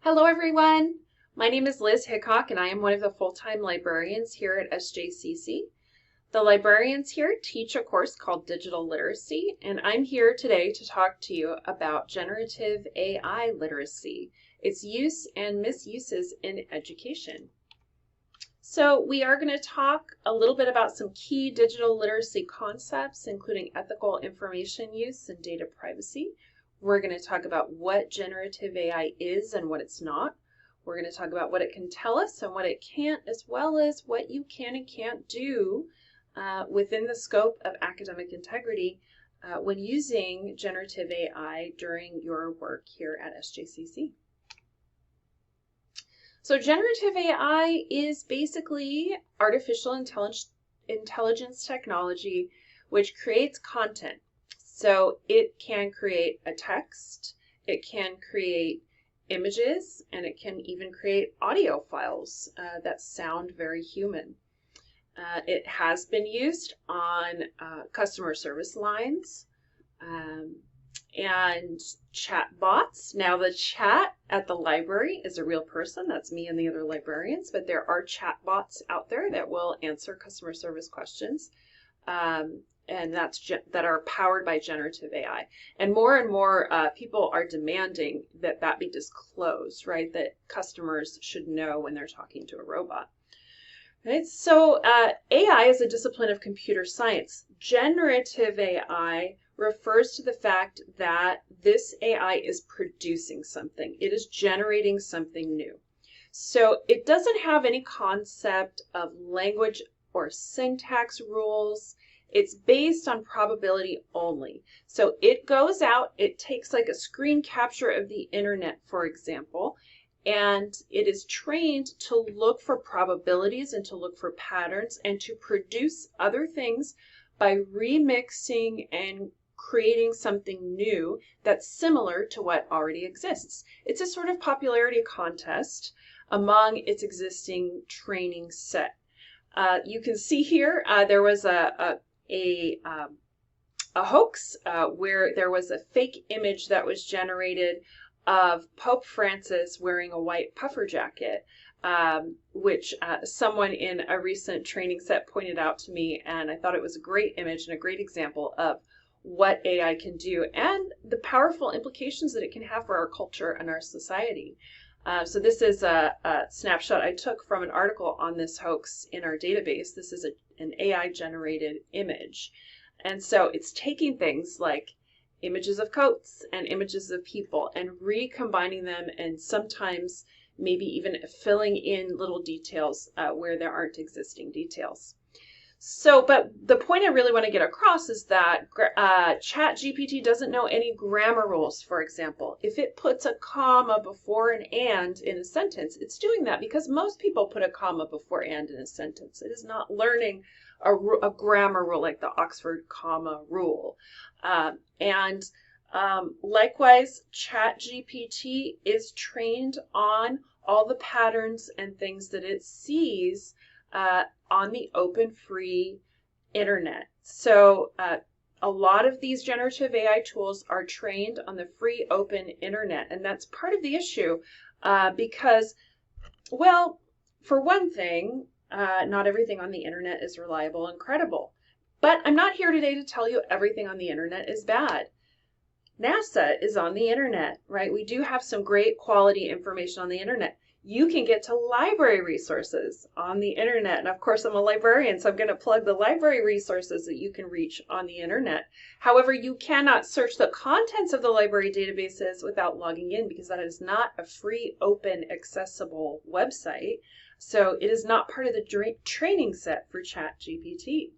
Hello everyone! My name is Liz Hickok and I am one of the full-time librarians here at SJCC. The librarians here teach a course called Digital Literacy, and I'm here today to talk to you about generative AI literacy, its use and misuses in education. So we are going to talk a little bit about some key digital literacy concepts, including ethical information use and data privacy. We're going to talk about what generative AI is and what it's not. We're going to talk about what it can tell us and what it can't, as well as what you can and can't do within the scope of academic integrity when using generative AI during your work here at SJCC. So generative AI is basically artificial intelligence technology which creates content. So it can create a text, it can create images, and it can even create audio files that sound very human. It has been used on customer service lines and chat bots. Now the chat at the library is a real person. That's me and the other librarians, but there are chat bots out there that will answer customer service questions. And that are powered by generative AI. And more people are demanding that that be disclosed, right? That customers should know when they're talking to a robot. Right? So AI is a discipline of computer science. Generative AI refers to the fact that this AI is producing something. It is generating something new. So it doesn't have any concept of language or syntax rules. It's based on probability only. So it goes out, it takes like a screen capture of the internet, for example, and it is trained to look for probabilities and to look for patterns and to produce other things by remixing and creating something new that's similar to what already exists. It's a sort of popularity contest among its existing training set. You can see here there was a hoax where there was a fake image that was generated of Pope Francis wearing a white puffer jacket, which someone in a recent training set pointed out to me, and I thought it was a great image and a great example of what AI can do and the powerful implications that it can have for our culture and our society. So this is a snapshot I took from an article on this hoax in our database. This is an AI-generated image. And so it's taking things like images of coats and images of people and recombining them and sometimes maybe even filling in little details where there aren't existing details. So, but the point I really want to get across is that ChatGPT doesn't know any grammar rules, for example. If it puts a comma before an and in a sentence, it's doing that because most people put a comma before and in a sentence. It is not learning a grammar rule like the Oxford comma rule. Likewise, ChatGPT is trained on all the patterns and things that it sees on the open free internet. So a lot of these generative AI tools are trained on the free open internet, and that's part of the issue because, well, for one thing, not everything on the internet is reliable and credible. But I'm not here today to tell you everything on the internet is bad. NASA is on the internet, right? We do have some great quality information on the internet. You can get to library resources on the internet. And of course, I'm a librarian, so I'm going to plug the library resources that you can reach on the internet. However, you cannot search the contents of the library databases without logging in because that is not a free, open, accessible website. So it is not part of the training set for ChatGPT.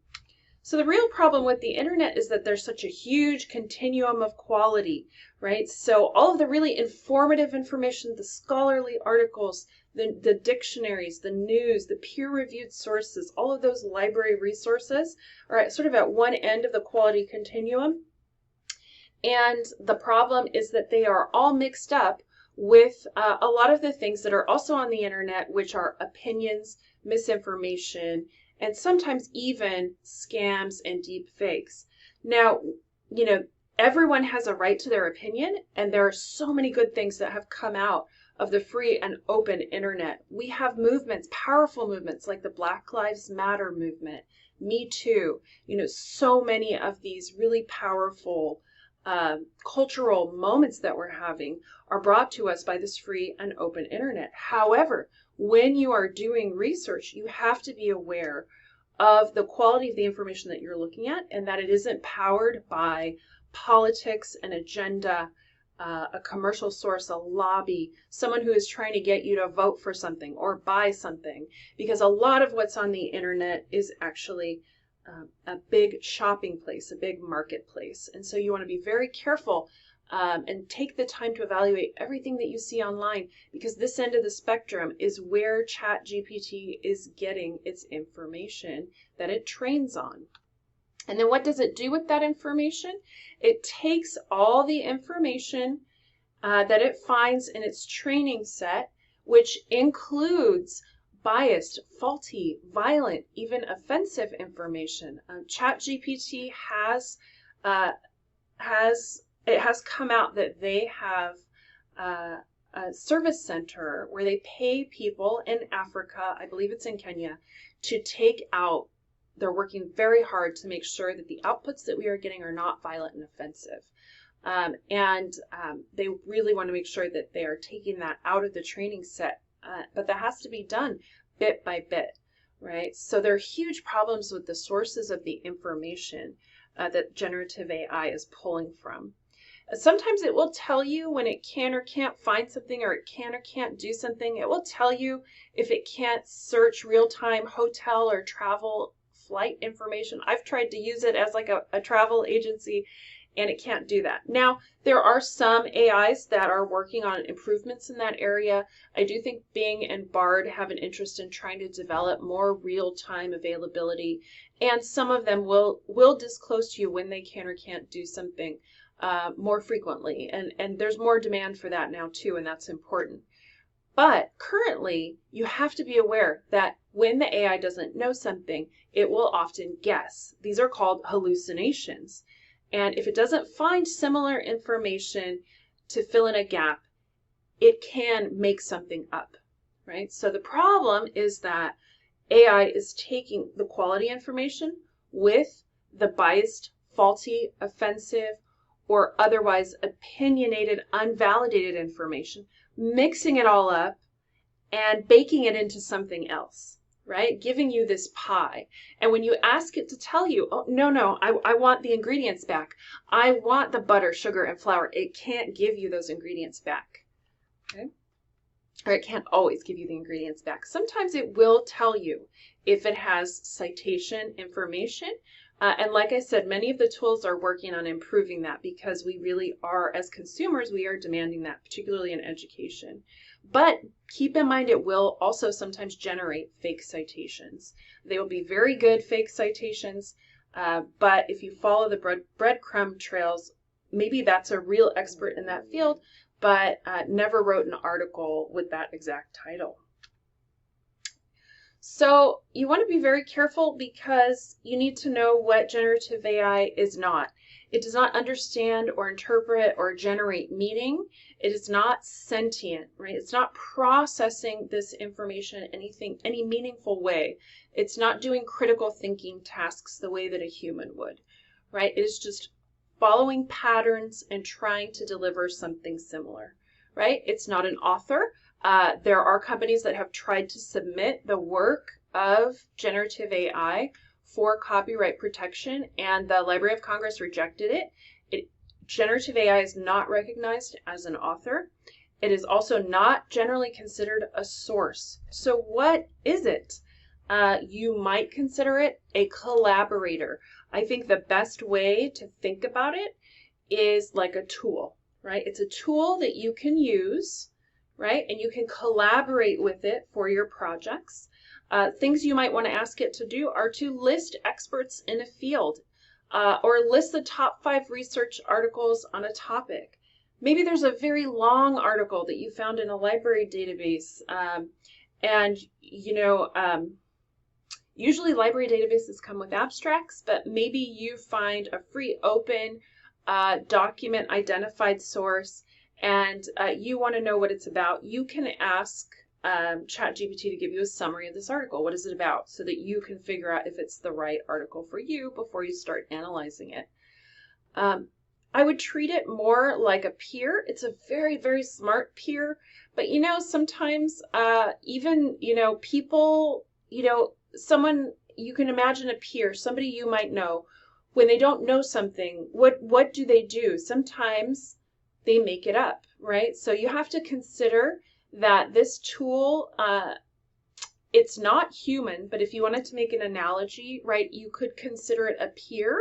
So the real problem with the internet is that there's such a huge continuum of quality, right? So all of the really informative information, the scholarly articles, the dictionaries, the news, the peer-reviewed sources, all of those library resources are sort of at one end of the quality continuum. And the problem is that they are all mixed up with a lot of the things that are also on the internet, which are opinions, misinformation, and sometimes even scams and deep fakes. Now, everyone has a right to their opinion, and there are so many good things that have come out of the free and open internet. We have movements, powerful movements like the Black Lives Matter movement, Me Too, so many of these really powerful cultural moments that we're having are brought to us by this free and open internet. However, when you are doing research, you have to be aware of the quality of the information that you're looking at and that it isn't powered by politics, an agenda, a commercial source, a lobby, someone who is trying to get you to vote for something or buy something. Because a lot of what's on the internet is actually a big shopping place, a big marketplace. And so you want to be very careful and take the time to evaluate everything that you see online, because this end of the spectrum is where ChatGPT is getting its information that it trains on. And then what does it do with that information? It takes all the information that it finds in its training set, which includes biased, faulty, violent, even offensive information. ChatGPT has come out that they have a service center where they pay people in Africa, I believe it's in Kenya, to take out. They're working very hard to make sure that the outputs that we are getting are not violent and offensive. They really want to make sure that they are taking that out of the training set. But that has to be done bit by bit, right? So there are huge problems with the sources of the information that generative AI is pulling from. Sometimes it will tell you when it can or can't find something, or it can or can't do something. It will tell you if it can't search real-time hotel or travel flight information. I've tried to use it as like a travel agency, and it can't do that. Now, there are some AIs that are working on improvements in that area. I do think Bing and Bard have an interest in trying to develop more real-time availability, and some of them will disclose to you when they can or can't do something more frequently. And there's more demand for that now too, and that's important. But currently, you have to be aware that when the AI doesn't know something, it will often guess. These are called hallucinations. And if it doesn't find similar information to fill in a gap, it can make something up, right? So the problem is that AI is taking the quality information with the biased, faulty, offensive, or otherwise opinionated, unvalidated information, mixing it all up and baking it into something else, right? Giving you this pie. And when you ask it to tell you, oh, no, I want the ingredients back. I want the butter, sugar, and flour. It can't give you those ingredients back, okay? Or it can't always give you the ingredients back. Sometimes it will tell you if it has citation information. And like I said, many of the tools are working on improving that, because we really are, as consumers, we are demanding that, particularly in education. But keep in mind, it will also sometimes generate fake citations. They will be very good fake citations, but if you follow the breadcrumb trails, maybe that's a real expert in that field, but never wrote an article with that exact title. So you want to be very careful, because you need to know what generative AI is not. It does not understand or interpret or generate meaning. It is not sentient, right? It's not processing this information in any meaningful way. It's not doing critical thinking tasks the way that a human would, right? It is just following patterns and trying to deliver something similar, right? It's not an author. There are companies that have tried to submit the work of generative AI for copyright protection, and the Library of Congress rejected it. Generative AI is not recognized as an author. It is also not generally considered a source. So what is it? You might consider it a collaborator. I think the best way to think about it is like a tool, right? It's a tool that you can use, right? And you can collaborate with it for your projects. Things you might want to ask it to do are to list experts in a field, or list the top 5 research articles on a topic. Maybe there's a very long article that you found in a library database, and usually library databases come with abstracts, but maybe you find a free open document identified source, and you want to know what it's about, you can ask ChatGPT to give you a summary of this article. What is it about? So that you can figure out if it's the right article for you before you start analyzing it. I would treat it more like a peer. It's a very, very smart peer. But, sometimes even, people, someone, you can imagine a peer, somebody you might know, when they don't know something, what do? Sometimes they make it up, right? So you have to consider that this tool, it's not human, but if you wanted to make an analogy, right, you could consider it a peer,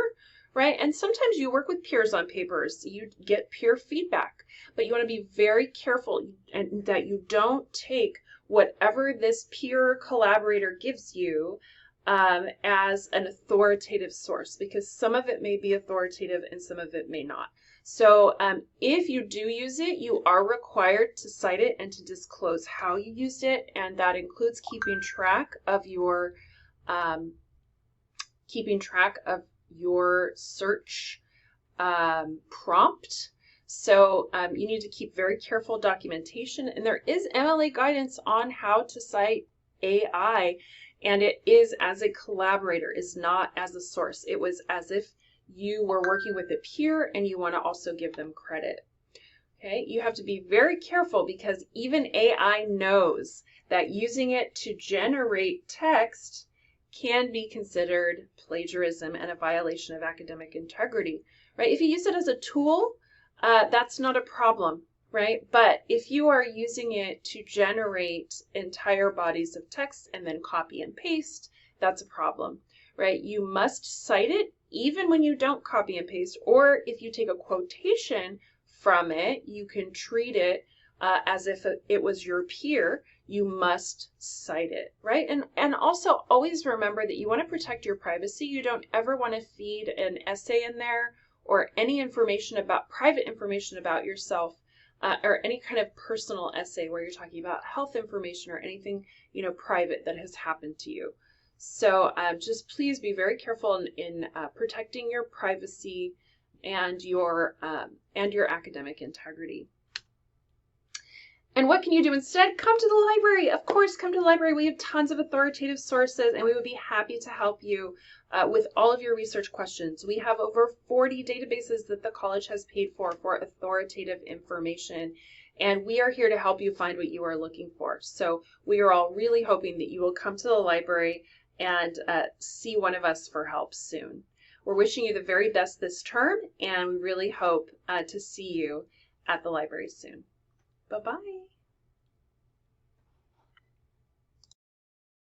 right? And sometimes you work with peers on papers, you get peer feedback, but you want to be very careful and that you don't take whatever this peer collaborator gives you as an authoritative source, because some of it may be authoritative and some of it may not. So if you do use it, you are required to cite it and to disclose how you used it, and that includes keeping track of your search prompt. So you need to keep very careful documentation, and there is MLA guidance on how to cite AI, and it is as a collaborator, is not as a source. It was as if you were working with a peer and you want to also give them credit. Okay, you have to be very careful because even AI knows that using it to generate text can be considered plagiarism and a violation of academic integrity, right? If you use it as a tool, that's not a problem, right? But if you are using it to generate entire bodies of text and then copy and paste, that's a problem, right? You must cite it even when you don't copy and paste, or if you take a quotation from it, you can treat it as if it was your peer. You must cite it, right? And also always remember that you want to protect your privacy. You don't ever want to feed an essay in there or any information about private information about yourself or any kind of personal essay where you're talking about health information or anything, private that has happened to you. So just please be very careful in protecting your privacy and your academic integrity. And what can you do instead? Come to the library. Of course, come to the library. We have tons of authoritative sources, and we would be happy to help you with all of your research questions. We have over 40 databases that the college has paid for authoritative information, and we are here to help you find what you are looking for. So we are all really hoping that you will come to the library and see one of us for help soon. We're wishing you the very best this term, and we really hope to see you at the library soon. Bye-bye.